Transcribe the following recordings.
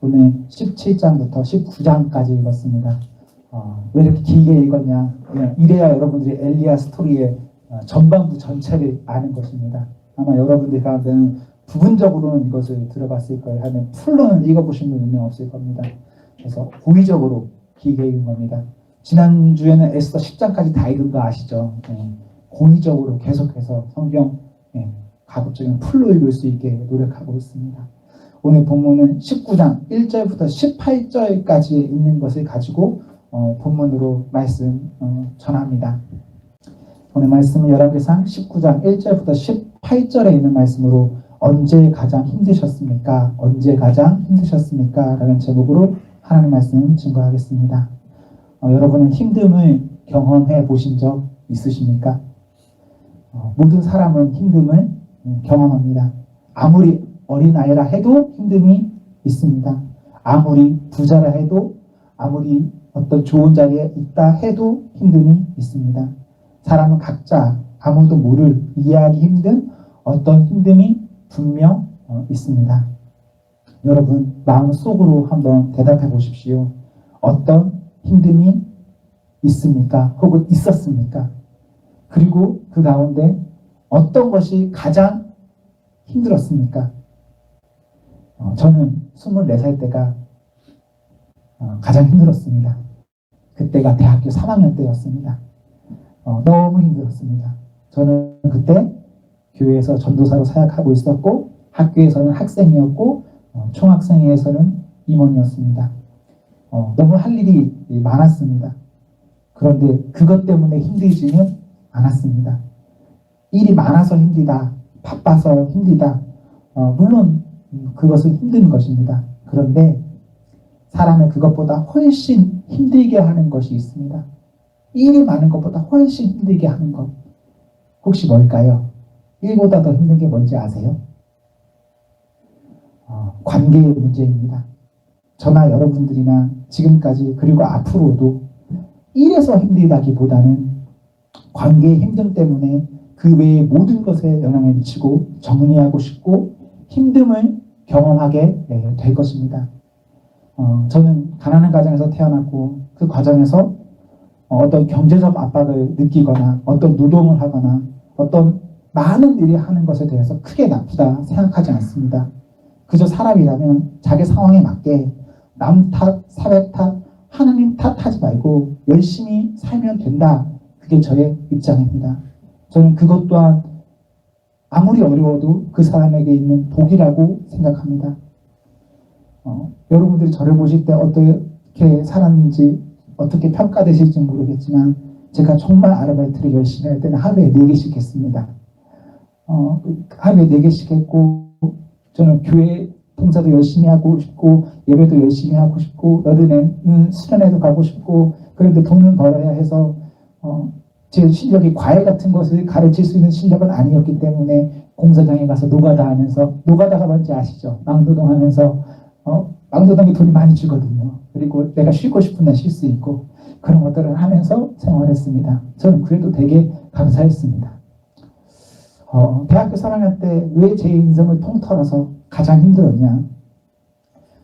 오늘 17장부터 19장까지 읽었습니다. 왜 이렇게 길게 읽었냐? 이래야 여러분들이 엘리야 스토리의 전반부 전체를 아는 것입니다. 아마 여러분들 가운데는 부분적으로는 이것을 들어봤을 거예요. 하면 풀로는 읽어보신 분 분명 없을 겁니다. 그래서 고의적으로 길게 읽은 겁니다. 지난주에는 에스더 10장까지 다 읽은 거 아시죠? 고의적으로 계속해서 성경 가급적이면 풀로 읽을 수 있게 노력하고 있습니다. 오늘 본문은 19장 1절부터 18절까지 있는 것을 가지고 본문으로 말씀 전합니다. 오늘 말씀은 열왕기상 19장 1절부터 18절에 있는 말씀으로 언제 가장 힘드셨습니까? 언제 가장 힘드셨습니까? 라는 제목으로 하나님 말씀 증거하겠습니다. 여러분은 힘듦을 경험해 보신 적 있으십니까? 모든 사람은 힘듦을 경험합니다. 아무리 어린아이라 해도 힘듦이 있습니다. 아무리 부자라 해도, 아무리 어떤 좋은 자리에 있다 해도 힘듦이 있습니다. 사람은 각자 아무도 모를 이해하기 힘든 어떤 힘듦이 분명 있습니다. 여러분 마음속으로 한번 대답해 보십시오. 어떤 힘듦이 있습니까? 혹은 있었습니까? 그리고 그 가운데 어떤 것이 가장 힘들었습니까? 저는 24살 때가 가장 힘들었습니다. 그때가 대학교 3학년 때였습니다. 너무 힘들었습니다. 저는 그때 교회에서 전도사로 사역하고 있었고 학교에서는 학생이었고 총학생회에서는 임원이었습니다. 너무 할 일이 많았습니다. 그런데 그것 때문에 힘들지는 않았습니다. 일이 많아서 힘들다, 바빠서 힘들다, 물론 그것은 힘든 것입니다. 그런데 사람을 그것보다 훨씬 힘들게 하는 것이 있습니다. 일이 많은 것보다 훨씬 힘들게 하는 것. 혹시 뭘까요? 일보다 더 힘든 게 뭔지 아세요? 관계의 문제입니다. 저나 여러분들이나 지금까지 그리고 앞으로도 일에서 힘들다기보다는 관계의 힘듦 때문에 그 외의 모든 것에 영향을 미치고 정리하고 싶고 힘듦을 경험하게 될 것입니다. 저는 가난한 가정에서 태어났고 그 과정에서 어떤 경제적 압박을 느끼거나 어떤 노동을 하거나 어떤 많은 일을 하는 것에 대해서 크게 나쁘다 생각하지 않습니다. 그저 사람이라면 자기 상황에 맞게 남 탓, 사회 탓, 하나님 탓하지 말고 열심히 살면 된다. 그게 저의 입장입니다. 저는 그것 또한 아무리 어려워도 그 사람에게 있는 복이라고 생각합니다. 여러분들이 저를 보실 때 어떻게 살았는지 어떻게 평가되실지 모르겠지만 제가 정말 아르바이트를 열심히 할 때는 하루에 4개씩 했습니다. 하루에 4개씩 했고 저는 교회 봉사도 열심히 하고 싶고 예배도 열심히 하고 싶고 여름에는 수련회도 가고 싶고 그런데 돈은 벌어야 해서 제 실력이 과외 같은 것을 가르칠 수 있는 실력은 아니었기 때문에 공사장에 가서 노가다 하면서 노가다가 뭔지 아시죠? 막노동 하면서 막노동에 돈이 많이 주거든요. 그리고 내가 쉬고 싶은 날 쉴 수 있고 그런 것들을 하면서 생활했습니다. 저는 그래도 되게 감사했습니다. 대학교 3학년 때 왜 제 인생을 통틀어서 가장 힘들었냐?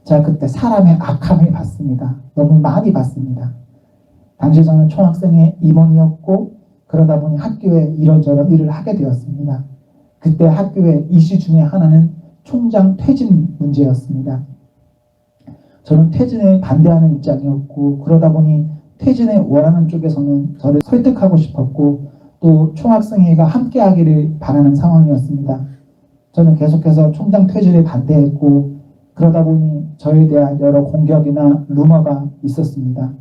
제가 그때 사람의 악함을 봤습니다. 너무 많이 봤습니다. 당시 저는 총학생회 임원이었고 그러다 보니 학교에 이런저런 일을 하게 되었습니다. 그때 학교의 이슈 중에 하나는 총장 퇴진 문제였습니다. 저는 퇴진에 반대하는 입장이었고 그러다 보니 퇴진에 원하는 쪽에서는 저를 설득하고 싶었고 또 총학생회가 함께하기를 바라는 상황이었습니다. 저는 계속해서 총장 퇴진에 반대했고 그러다 보니 저에 대한 여러 공격이나 루머가 있었습니다.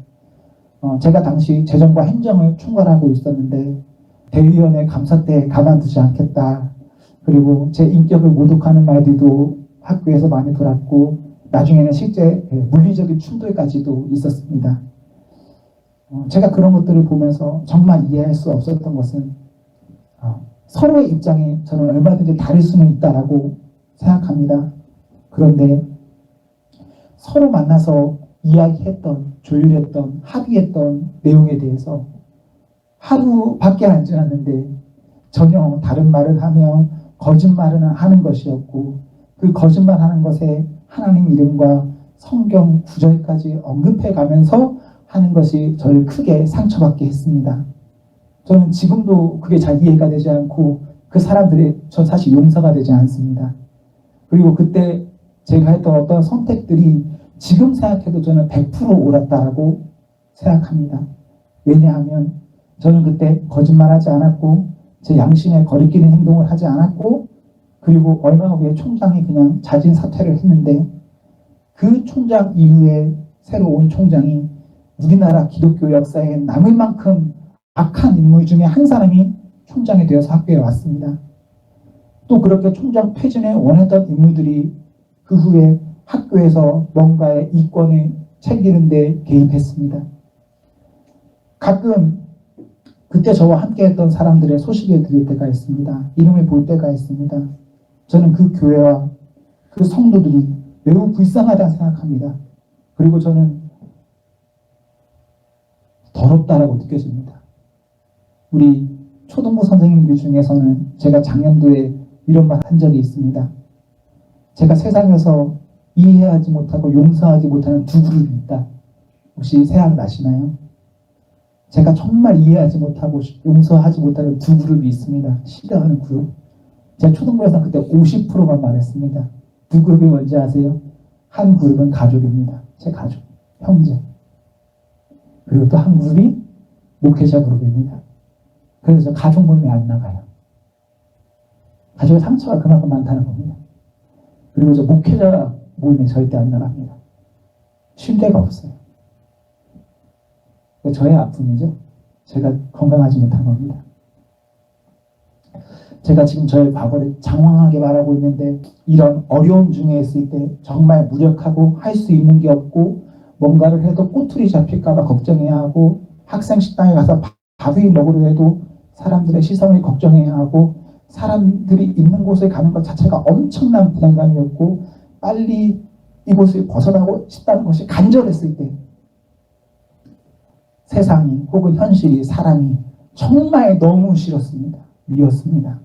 제가 당시 재정과 행정을 총괄하고 있었는데 대의원의 감사 때 가만두지 않겠다. 그리고 제 인격을 모독하는 말들도 학교에서 많이 돌았고 나중에는 실제 물리적인 충돌까지도 있었습니다. 제가 그런 것들을 보면서 정말 이해할 수 없었던 것은 서로의 입장이 저는 얼마든지 다를 수는 있다라고 생각합니다. 그런데 서로 만나서 이야기했던, 조율했던, 합의했던 내용에 대해서 하루밖에 안 지났는데 전혀 다른 말을 하며 거짓말을 하는 것이었고 그 거짓말하는 것에 하나님 이름과 성경 구절까지 언급해 가면서 하는 것이 저를 크게 상처받게 했습니다. 저는 지금도 그게 잘 이해가 되지 않고 그 사람들의 전 사실 용서가 되지 않습니다. 그리고 그때 제가 했던 어떤 선택들이 지금 생각해도 저는 100% 옳았다라고 생각합니다. 왜냐하면 저는 그때 거짓말하지 않았고 제 양심에 거리끼는 행동을 하지 않았고 그리고 얼마 후에 총장이 그냥 자진 사퇴를 했는데 그 총장 이후에 새로 온 총장이 우리나라 기독교 역사에 남을 만큼 악한 인물 중에 한 사람이 총장이 되어서 학교에 왔습니다. 또 그렇게 총장 퇴진을 원했던 인물들이 그 후에 학교에서 뭔가의 이권을 챙기는 데 개입했습니다. 가끔 그때 저와 함께 했던 사람들의 소식을 들을 때가 있습니다. 이름을 볼 때가 있습니다. 저는 그 교회와 그 성도들이 매우 불쌍하다고 생각합니다. 그리고 저는 더럽다라고 느껴집니다. 우리 초등부 선생님들 중에서는 제가 작년도에 이런 말 한 적이 있습니다. 제가 세상에서 이해하지 못하고 용서하지 못하는 두 그룹이 있다. 혹시 생각나시나요? 제가 정말 이해하지 못하고 용서하지 못하는 두 그룹이 있습니다. 싫어하는 그룹. 제가 초등부에서 그때 50%만 말했습니다. 두 그룹이 뭔지 아세요? 한 그룹은 가족입니다. 제 가족, 형제. 그리고 또 한 그룹이 목회자 그룹입니다. 그래서 가족 모임에 안 나가요. 가족의 상처가 그만큼 많다는 겁니다. 그리고 저 목회자 모임에 절대 안 나갑니다. 쉴 데가 없어요. 저의 아픔이죠. 제가 건강하지 못한 겁니다. 제가 지금 저의 과거를 장황하게 말하고 있는데 이런 어려움 중에 있을 때 정말 무력하고 할 수 있는 게 없고 뭔가를 해도 꼬투리 잡힐까 봐 걱정해야 하고 학생 식당에 가서 밥을 먹으려 해도 사람들의 시선을 걱정해야 하고 사람들이 있는 곳에 가는 것 자체가 엄청난 부담감이었고 빨리 이곳을 벗어나고 싶다는 것이 간절했을 때 세상이 혹은 현실이 사람이 정말 너무 싫었습니다. 미웠습니다.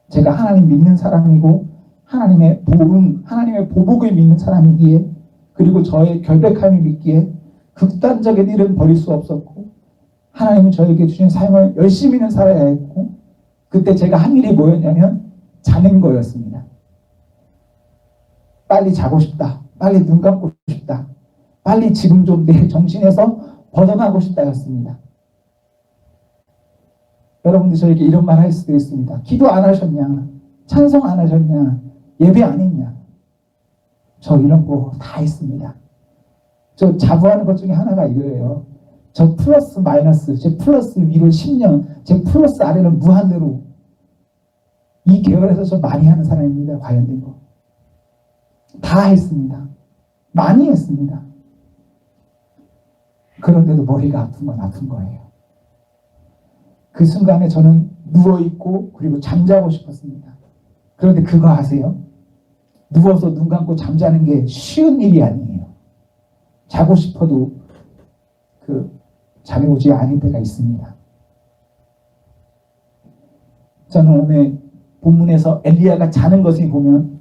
제가 하나님 믿는 사람이고 하나님의 보응, 하나님의 보복을 믿는 사람이기에 그리고 저의 결백함을 믿기에 극단적인 일은 버릴 수 없었고 하나님이 저에게 주신 삶을 열심히는 살아야 했고 그때 제가 한 일이 뭐였냐면 자는 거였습니다. 빨리 자고 싶다. 빨리 눈 감고 싶다. 빨리 지금 좀 내 정신에서 벗어나고 싶다였습니다. 여러분들 저에게 이런 말 할 수도 있습니다. 기도 안 하셨냐? 찬송 안 하셨냐? 예배 안 했냐? 저 이런 거 다 했습니다. 저 자부하는 것 중에 하나가 이거예요. 저 플러스 마이너스, 제 플러스 위로 10년, 제 플러스 아래는 무한대로 이 계열에서 저 많이 하는 사람입니다. 관련된 거. 다 했습니다. 많이 했습니다. 그런데도 머리가 아픈 건 아픈 거예요. 그 순간에 저는 누워있고 그리고 잠자고 싶었습니다. 그런데 그거 아세요? 누워서 눈 감고 잠자는 게 쉬운 일이 아니에요. 자고 싶어도 잠이 오지 않을 때가 있습니다. 저는 오늘 본문에서 엘리야가 자는 것을 보면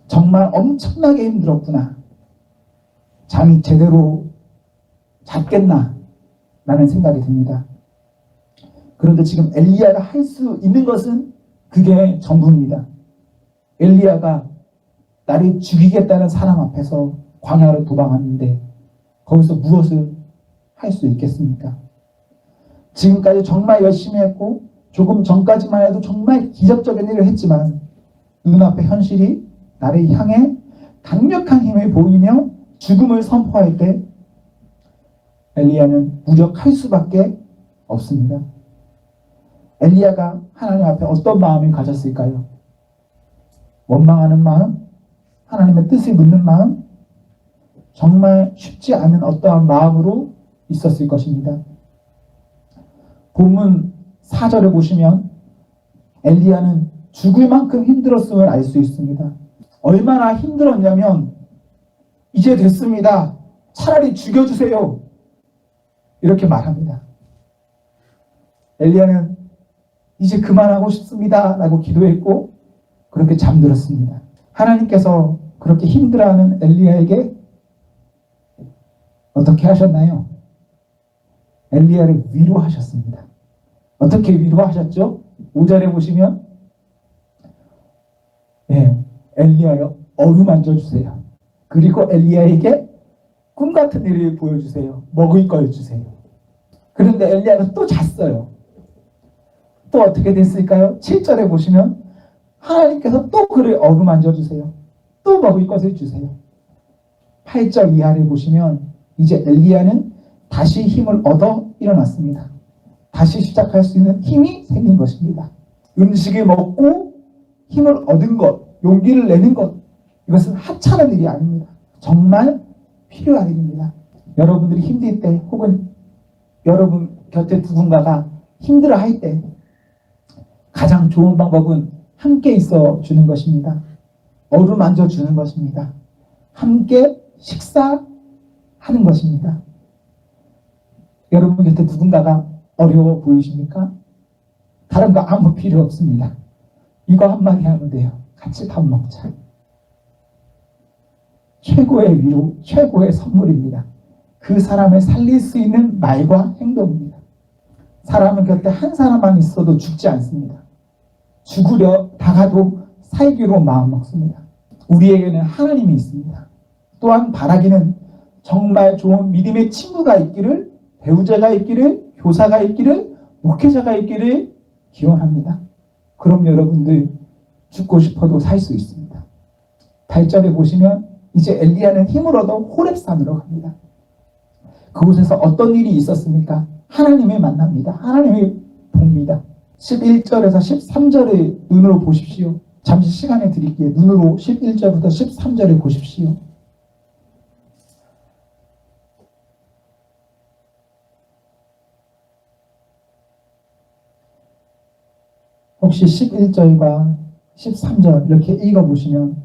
정말 엄청나게 힘들었구나. 잠이 제대로 잤겠나 라는 생각이 듭니다. 그런데 지금 엘리야가 할 수 있는 것은 그게 전부입니다. 엘리야가 나를 죽이겠다는 사람 앞에서 광야로 도망왔는데 거기서 무엇을 할 수 있겠습니까? 지금까지 정말 열심히 했고 조금 전까지만 해도 정말 기적적인 일을 했지만 눈앞의 현실이 나를 향해 강력한 힘을 보이며 죽음을 선포할 때 엘리야는 무력할 수밖에 없습니다. 엘리야가 하나님 앞에 어떤 마음을 가졌을까요? 원망하는 마음? 하나님의 뜻을 묻는 마음? 정말 쉽지 않은 어떠한 마음으로 있었을 것입니다. 본문 4절을 보시면 엘리야는 죽을 만큼 힘들었음을 알 수 있습니다. 얼마나 힘들었냐면 이제 됐습니다. 차라리 죽여주세요. 이렇게 말합니다. 엘리야는 이제 그만하고 싶습니다 라고 기도했고 그렇게 잠들었습니다. 하나님께서 그렇게 힘들어하는 엘리야에게 어떻게 하셨나요? 엘리야를 위로하셨습니다. 어떻게 위로하셨죠? 5절에 보시면 엘리야여 어루만져 주세요. 그리고 엘리야에게 꿈같은 일을 보여주세요. 먹을 걸 주세요. 그런데 엘리야는 또 잤어요. 또 어떻게 됐을까요? 7절에 보시면 하나님께서 또 그를 어루만져 주세요. 또 먹을 것을 주세요. 8절 이하를 보시면 이제 엘리야는 다시 힘을 얻어 일어났습니다. 다시 시작할 수 있는 힘이 생긴 것입니다. 음식을 먹고 힘을 얻은 것, 용기를 내는 것, 이것은 하찮은 일이 아닙니다. 정말 필요한 일입니다. 여러분들이 힘들 때 혹은 여러분 곁에 누군가가 힘들어할 때 가장 좋은 방법은 함께 있어 주는 것입니다. 어루만져 주는 것입니다. 함께 식사하는 것입니다. 여러분 곁에 누군가가 어려워 보이십니까? 다른 거 아무 필요 없습니다. 이거 한마디 하면 돼요. 같이 밥 먹자. 최고의 위로, 최고의 선물입니다. 그 사람을 살릴 수 있는 말과 행동입니다. 사람은 곁에 한 사람만 있어도 죽지 않습니다. 죽으려 다가도 살기로 마음먹습니다. 우리에게는 하나님이 있습니다. 또한 바라기는 정말 좋은 믿음의 친구가 있기를, 배우자가 있기를, 교사가 있기를, 목회자가 있기를 기원합니다. 그럼 여러분들 죽고 싶어도 살 수 있습니다. 8절에 보시면 이제 엘리야는 힘을 얻어 호렙산으로 갑니다. 그곳에서 어떤 일이 있었습니까? 하나님을 만납니다. 하나님을 봅니다. 11절에서 13절을 눈으로 보십시오. 잠시 시간을 드릴게요. 눈으로 11절부터 13절을 보십시오. 혹시 11절과 13절 이렇게 읽어보시면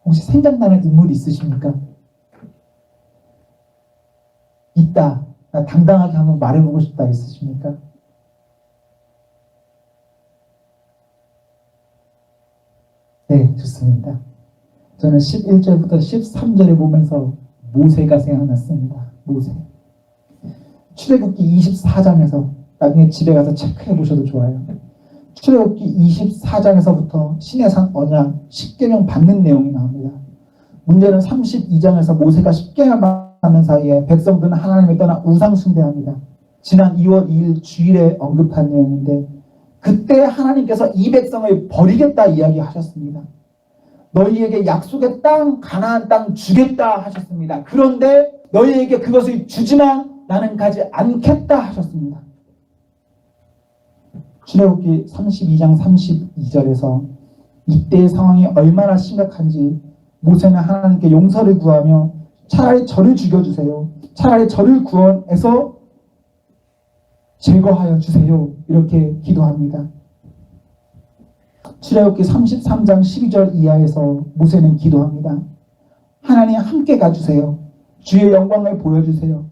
혹시 생각나는 인물이 있으십니까? 있다. 나 당당하게 한번 말해보고 싶다 있으십니까? 네, 좋습니다. 저는 11절부터 13절을 보면서 모세가 생각났습니다. 모세. 출애굽기 24장에서 나중에 집에 가서 체크해 보셔도 좋아요. 출애굽기 24장에서부터 시내산 언약 10계명 받는 내용이 나옵니다. 문제는 32장에서 모세가 10계명 받는 사이에 백성들은 하나님을 떠나 우상 숭배합니다. 지난 2월 2일 주일에 언급한 내용인데 그때 하나님께서 이 백성을 버리겠다 이야기하셨습니다. 너희에게 약속의 땅, 가나안 땅 주겠다 하셨습니다. 그런데 너희에게 그것을 주지만 나는 가지 않겠다 하셨습니다. 출애굽기 32장 32절에서 이때의 상황이 얼마나 심각한지 모세는 하나님께 용서를 구하며 차라리 저를 죽여주세요. 차라리 저를 구원해서 제거하여 주세요. 이렇게 기도합니다. 출애굽기 33장 12절 이하에서 모세는 기도합니다. 하나님 함께 가주세요. 주의 영광을 보여주세요.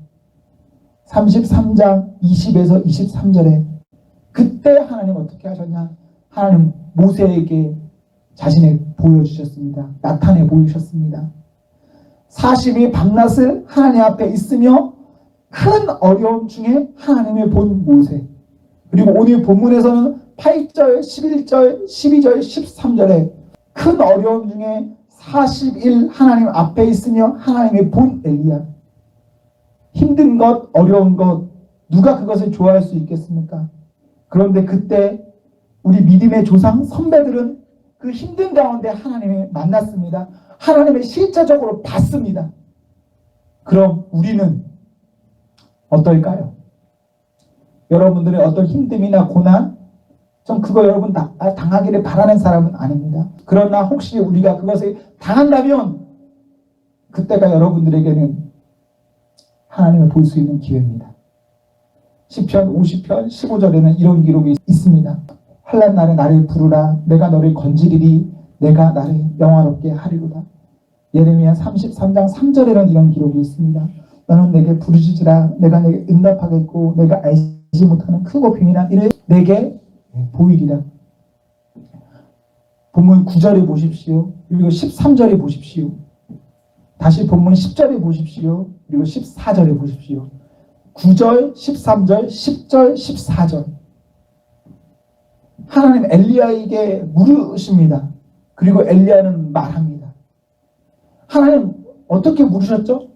33장 20에서 23절에 그때 하나님 어떻게 하셨냐? 하나님 모세에게 자신을 보여주셨습니다. 나타내 보이셨습니다. 40이 밤낮을 하나님 앞에 있으며 큰 어려움 중에 하나님을 본 모세. 그리고 오늘 본문에서는 8절, 11절, 12절, 13절에 큰 어려움 중에 40일 하나님 앞에 있으며 하나님을 본 엘리야. 힘든 것, 어려운 것, 누가 그것을 좋아할 수 있겠습니까? 그런데 그때 우리 믿음의 조상 선배들은 그 힘든 가운데 하나님을 만났습니다. 하나님을 실제적으로 봤습니다. 그럼 우리는 어떨까요? 여러분들의 어떤 힘듦이나 고난, 전 그거 여러분 당하기를 바라는 사람은 아닙니다. 그러나 혹시 우리가 그것을 당한다면 그때가 여러분들에게는 하나님을 볼 수 있는 기회입니다. 시편 50편 15절에는 이런 기록이 있습니다. 환난 날에 나를 부르라. 내가 너를 건지리리. 내가 나를 영화롭게 하리로다. 예레미야 33장 3절에는 이런 기록이 있습니다. 너는 내게 부르짖으라. 내가 내게 응답하겠고 내가 알지 못하는 크고 비밀한 일을 내게 보이리라. 본문 9절에 보십시오. 그리고 13절에 보십시오. 다시 본문 10절에 보십시오. 그리고 14절에 보십시오. 9절, 13절, 10절, 14절. 하나님 엘리야에게 물으십니다. 그리고 엘리야는 말합니다. 하나님 어떻게 물으셨죠?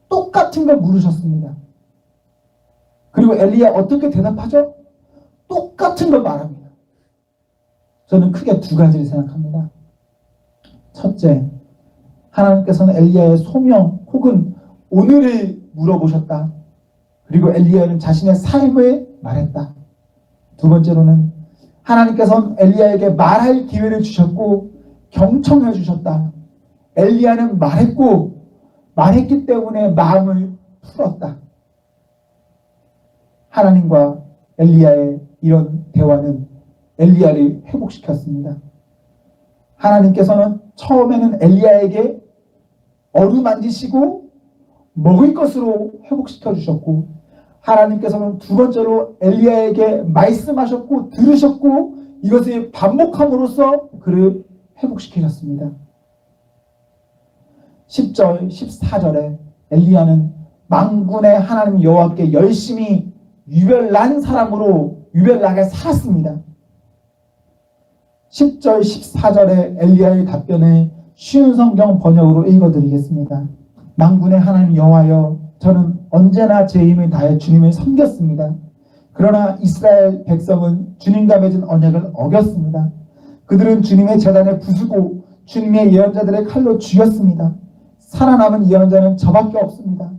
똑같은 걸 물으셨습니다. 그리고 엘리야 어떻게 대답하죠? 똑같은 걸 말합니다. 저는 크게 두 가지를 생각합니다. 첫째, 하나님께서는 엘리야의 소명 혹은 오늘을 물어보셨다. 그리고 엘리야는 자신의 삶을 말했다. 두 번째로는 하나님께서는 엘리야에게 말할 기회를 주셨고 경청해 주셨다. 엘리야는 말했고 말했기 때문에 마음을 풀었다. 하나님과 엘리야의 이런 대화는 엘리야를 회복시켰습니다. 하나님께서는 처음에는 엘리야에게 어루만지시고 먹을 것으로 회복시켜 주셨고, 하나님께서는 두 번째로 엘리야에게 말씀하셨고 들으셨고 이것을 반복함으로써 그를 회복시키셨습니다. 10절, 14절에 엘리야는 만군의 하나님 여호와께 열심히 유별난 사람으로 유별나게 살았습니다. 10절, 14절에 엘리야의 답변을 쉬운 성경 번역으로 읽어드리겠습니다. 만군의 하나님 여호와여, 저는 언제나 제 힘을 다해 주님을 섬겼습니다. 그러나 이스라엘 백성은 주님과 맺은 언약을 어겼습니다. 그들은 주님의 제단을 부수고 주님의 예언자들의 칼로 죽였습니다. 살아남은 예언자는 저밖에 없습니다.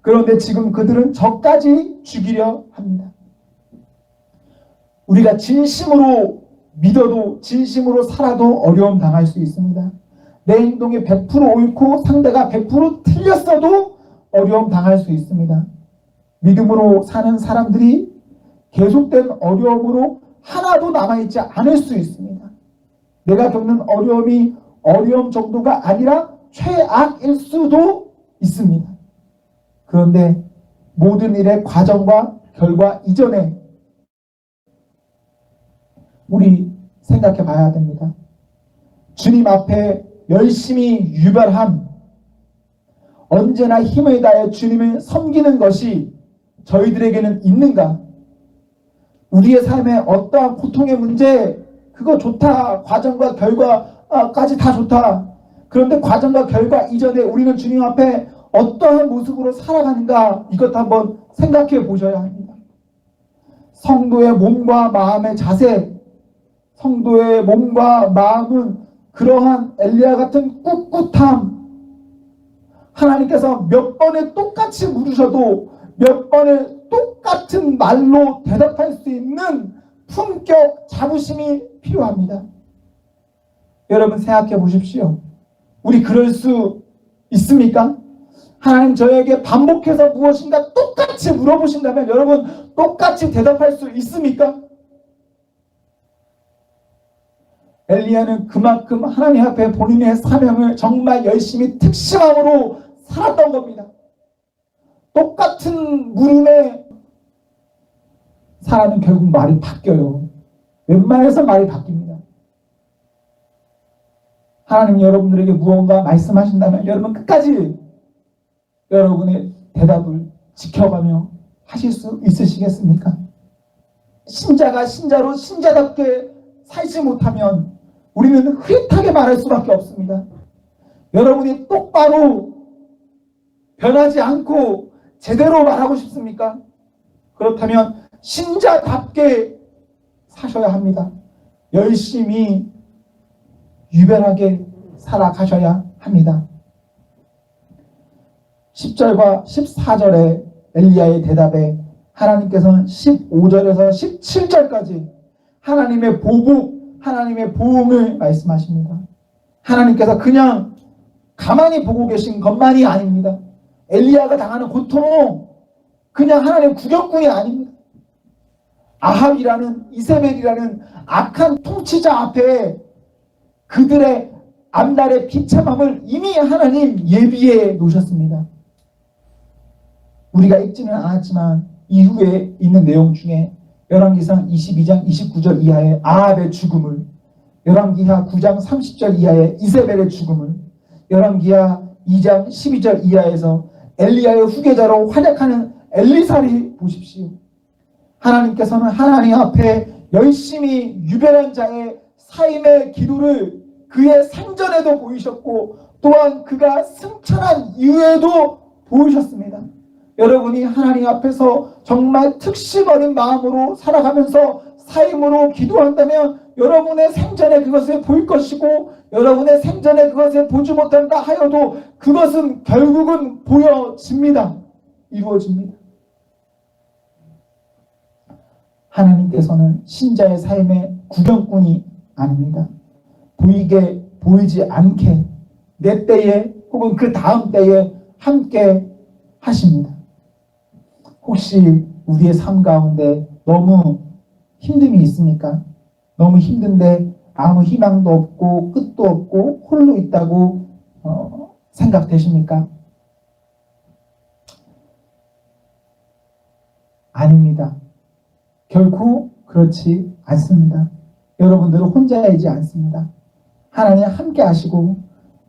그런데 지금 그들은 저까지 죽이려 합니다. 우리가 진심으로 믿어도 진심으로 살아도 어려움 당할 수 있습니다. 내 행동이 100% 옳고 상대가 100% 틀렸어도 어려움 당할 수 있습니다. 믿음으로 사는 사람들이 계속된 어려움으로 하나도 남아있지 않을 수 있습니다. 내가 겪는 어려움이 어려움 정도가 아니라 최악일 수도 있습니다. 그런데 모든 일의 과정과 결과 이전에 우리 생각해 봐야 됩니다. 주님 앞에 열심히 유별함, 언제나 힘을 다해 주님을 섬기는 것이 저희들에게는 있는가? 우리의 삶에 어떠한 고통의 문제, 그거 좋다. 과정과 결과까지 다 좋다. 그런데 과정과 결과 이전에 우리는 주님 앞에 어떠한 모습으로 살아가는가? 이것 한번 생각해 보셔야 합니다. 성도의 몸과 마음의 자세, 성도의 몸과 마음은 그러한 엘리야 같은 꿋꿋함, 하나님께서 몇 번에 똑같이 물으셔도 몇 번에 똑같은 말로 대답할 수 있는 품격, 자부심이 필요합니다. 여러분 생각해 보십시오. 우리 그럴 수 있습니까? 하나님 저에게 반복해서 무엇인가 똑같이 물어보신다면 여러분 똑같이 대답할 수 있습니까? 엘리야는 그만큼 하나님 앞에 본인의 사명을 정말 열심히 특심함으로 살았던 겁니다. 똑같은 물음에 사람은 결국 말이 바뀌어요. 웬만해서 말이 바뀝니다. 하나님 여러분들에게 무언가 말씀하신다면 여러분 끝까지 여러분의 대답을 지켜가며 하실 수 있으시겠습니까? 신자가 신자로 신자답게 살지 못하면 우리는 흐릿하게 말할 수밖에 없습니다. 여러분이 똑바로 변하지 않고 제대로 말하고 싶습니까? 그렇다면 신자답게 사셔야 합니다. 열심히 유별하게 살아가셔야 합니다. 10절과 14절의 엘리야의 대답에 하나님께서는 15절에서 17절까지 하나님의 보복, 하나님의 보응을 말씀하십니다. 하나님께서 그냥 가만히 보고 계신 것만이 아닙니다. 엘리야가 당하는 고통, 그냥 하나님의 구경꾼이 아닙니다. 아합이라는 이세벨이라는 악한 통치자 앞에 그들의 앞날의 비참함을 이미 하나님 예비해 놓으셨습니다. 우리가 읽지는 않았지만 이후에 있는 내용 중에 열왕기상 22장 29절 이하의 아합의 죽음을 열왕기하 9장 30절 이하의 이세벨의 죽음을, 열왕기하 2장 12절 이하에서 엘리야의 후계자로 활약하는 엘리사를 보십시오. 하나님께서는 하나님 앞에 열심히 유별한 자의 삶의 기도를 그의 생전에도 보이셨고 또한 그가 승천한 이후에도 보이셨습니다. 여러분이 하나님 앞에서 정말 특심 어린 마음으로 살아가면서 삶으로 기도한다면 여러분의 생전에 그것을 볼 것이고 여러분의 생전에 그것을 보지 못한다 하여도 그것은 결국은 보여집니다. 이루어집니다. 하나님께서는 신자의 삶의 구경꾼이 아닙니다. 보이게 보이지 않게 내 때에 혹은 그 다음 때에 함께 하십니다. 혹시 우리의 삶 가운데 너무 힘듦이 있습니까? 너무 힘든데 아무 희망도 없고 끝도 없고 홀로 있다고 생각되십니까? 아닙니다. 결코 그렇지 않습니다. 여러분들은 혼자이지 않습니다. 하나님 함께 하시고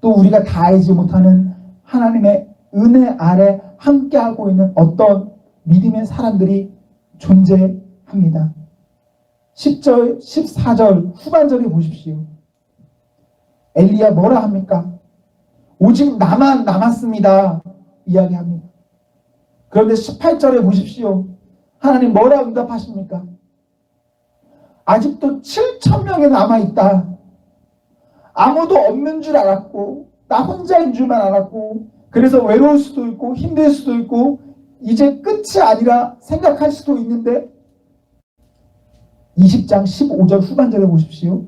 또 우리가 다 알지 못하는 하나님의 은혜 아래 함께하고 있는 어떤 믿음의 사람들이 존재합니다. 10절, 14절 후반절에 보십시오. 엘리야 뭐라 합니까? 오직 나만 남았습니다. 이야기합니다. 그런데 18절에 보십시오. 하나님 뭐라 응답하십니까? 아직도 7,000명이 남아있다. 아무도 없는 줄 알았고 나 혼자인 줄만 알았고 그래서 외로울 수도 있고 힘들 수도 있고 이제 끝이 아니라 생각할 수도 있는데 20장 15절 후반절에 보십시오.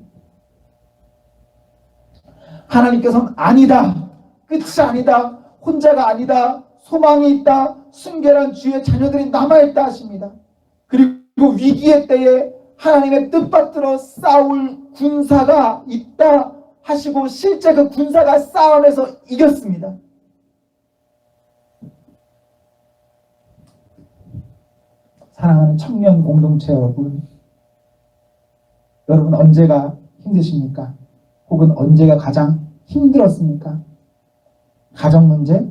하나님께서는 아니다. 끝이 아니다. 혼자가 아니다. 소망이 있다. 순결한 주의 자녀들이 남아있다 하십니다. 그리고 위기의 때에 하나님의 뜻받들어 싸울 군사가 있다 하시고 실제 그 군사가 싸움에서 이겼습니다. 사랑하는 청년 공동체 여러분, 여러분 언제가 힘드십니까? 혹은 언제가 가장 힘들었습니까? 가정 문제,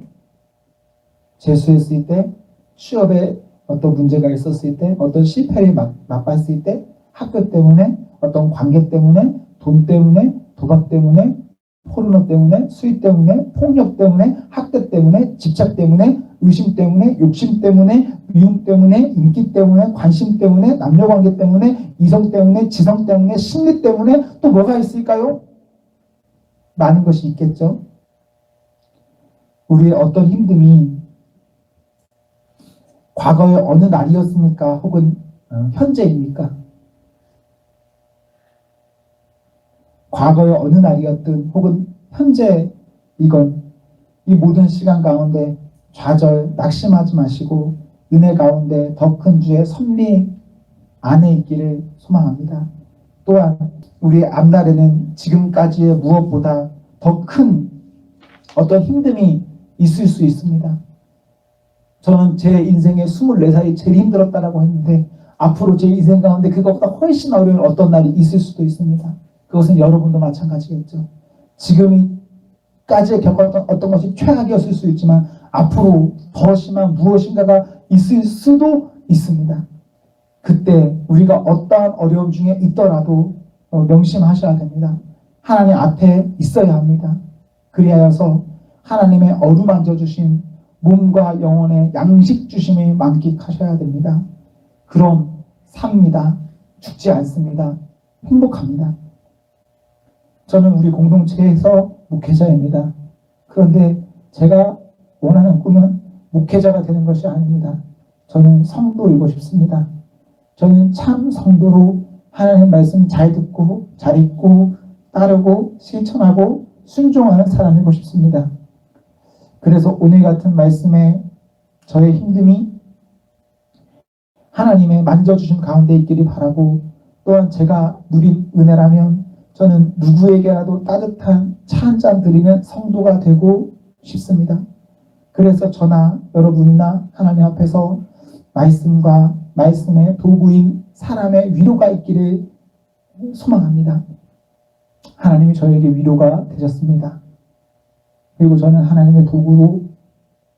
재수했을 때, 취업에 어떤 문제가 있었을 때, 어떤 실패를 맛봤을 때, 학교 때문에, 어떤 관계 때문에, 돈 때문에, 도박 때문에, 포르노 때문에, 수입 때문에, 폭력 때문에, 학대 때문에, 집착 때문에, 의심 때문에, 욕심 때문에, 미움 때문에, 인기 때문에, 관심 때문에, 남녀관계 때문에, 이성 때문에, 지성 때문에, 심리 때문에 또 뭐가 있을까요? 많은 것이 있겠죠. 우리의 어떤 힘듦이 과거의 어느 날이었습니까? 혹은 현재입니까? 과거의 어느 날이었든 혹은 현재이건 이 모든 시간 가운데 좌절, 낙심하지 마시고 은혜 가운데 더 큰 주의 섭리 안에 있기를 소망합니다. 또한 우리의 앞날에는 지금까지의 무엇보다 더 큰 어떤 힘듦이 있을 수 있습니다. 저는 제 인생의 24살이 제일 힘들었다라고 했는데 앞으로 제 인생 가운데 그것보다 훨씬 어려운 어떤 날이 있을 수도 있습니다. 그것은 여러분도 마찬가지겠죠. 지금까지 겪었던 어떤 것이 최악이었을 수 있지만 앞으로 더 심한 무엇인가가 있을 수도 있습니다. 그때 우리가 어떠한 어려움 중에 있더라도 명심하셔야 됩니다. 하나님 앞에 있어야 합니다. 그리하여서 하나님의 어루만져 주신 몸과 영혼의 양식 주심을 만끽하셔야 됩니다. 그럼 삽니다. 죽지 않습니다. 행복합니다. 저는 우리 공동체에서 목회자입니다. 그런데 제가 원하는 꿈은 목회자가 되는 것이 아닙니다. 저는 성도이고 싶습니다. 저는 참 성도로 하나님 말씀 잘 듣고 잘 읽고 따르고 실천하고 순종하는 사람이고 싶습니다. 그래서 오늘 같은 말씀에 저의 힘듦이 하나님의 만져주신 가운데 있기를 바라고 또한 제가 누린 은혜라면 저는 누구에게라도 따뜻한 차 한 잔 드리는 성도가 되고 싶습니다. 그래서 저나 여러분이나 하나님 앞에서 말씀과 말씀의 도구인 사람의 위로가 있기를 소망합니다. 하나님이 저에게 위로가 되셨습니다. 그리고 저는 하나님의 도구로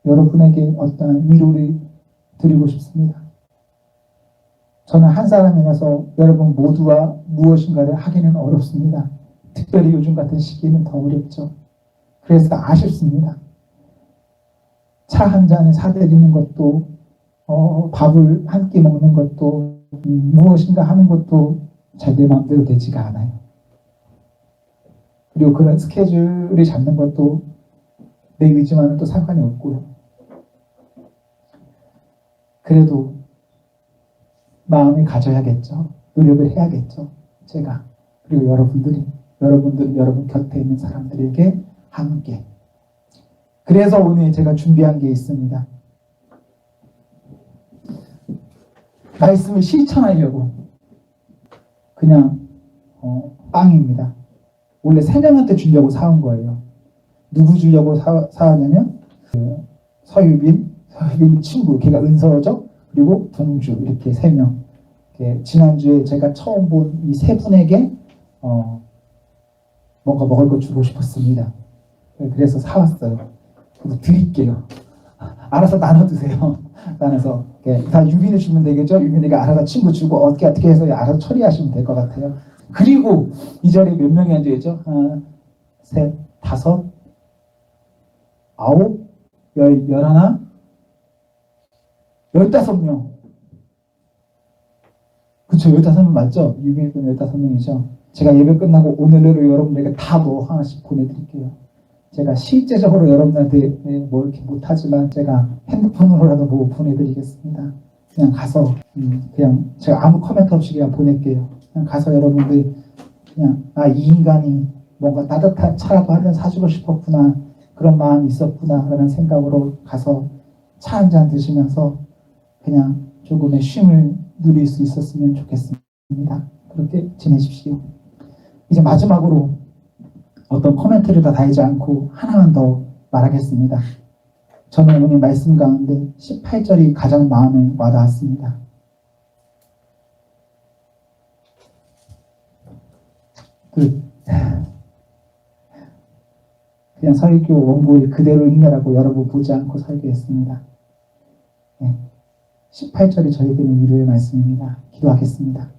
여러분에게 어떤 위로를 드리고 싶습니다. 저는 한 사람이라서 여러분 모두와 무엇인가를 하기는 어렵습니다. 특별히 요즘 같은 시기는 더 어렵죠. 그래서 아쉽습니다. 차 한 잔을 사드리는 것도 밥을 한 끼 먹는 것도 무엇인가 하는 것도 잘 내 마음대로 되지가 않아요. 그리고 그런 스케줄을 잡는 것도 내 의지와는 또 상관이 없고요. 그래도 마음이 가져야겠죠. 노력을 해야겠죠. 제가. 그리고 여러분 곁에 있는 사람들에게 함께. 그래서 오늘 제가 준비한 게 있습니다. 말씀을 실천하려고. 그냥 빵입니다. 원래 3명한테 주려고 사온 거예요. 누구 주려고 사왔냐면 서유빈 친구, 걔가 은서죠. 그리고 동주, 이렇게 3명. 지난주에 제가 처음 본 이 3분에게 뭔가 먹을 거 주고 싶었습니다. 그래서 사왔어요. 그래서 드릴게요. 알아서 나눠 드세요. 나눠서 다 유빈이 주면 되겠죠. 유빈이가 알아서 친구 주고 어떻게 해서 알아서 처리하시면 될 것 같아요. 그리고 이 자리에 몇 명이 앉아있죠? 하나, 셋, 다섯, 아홉, 열하나, 15명. 그쵸, 15명 맞죠? 유빈이도 15명이죠. 제가 예배 끝나고 오늘내로 여러분들에게 다 뭐 하나씩 보내드릴게요. 제가 실제적으로 여러분한테 뭐 이렇게 못하지만 제가 핸드폰으로라도 뭐 보내드리겠습니다. 그냥 가서 그냥 제가 아무 코멘트 없이 그냥 보낼게요. 그냥 가서 여러분들 그냥 이 인간이 뭔가 따뜻한 차라도 한 잔 사주고 싶었구나, 그런 마음이 있었구나 라는 생각으로 가서 차 한 잔 드시면서 그냥 조금의 쉼을 누릴 수 있었으면 좋겠습니다. 그렇게 지내십시오. 이제 마지막으로 어떤 코멘트를 다 달지 않고 하나만 더 말하겠습니다. 저는 오늘 말씀 가운데 18절이 가장 마음에 와닿았습니다. 그냥 설교 원고를 그대로 읽느라고 여러 번 보지 않고 설교했습니다. 18절이 저에게는 위로의 말씀입니다. 기도하겠습니다.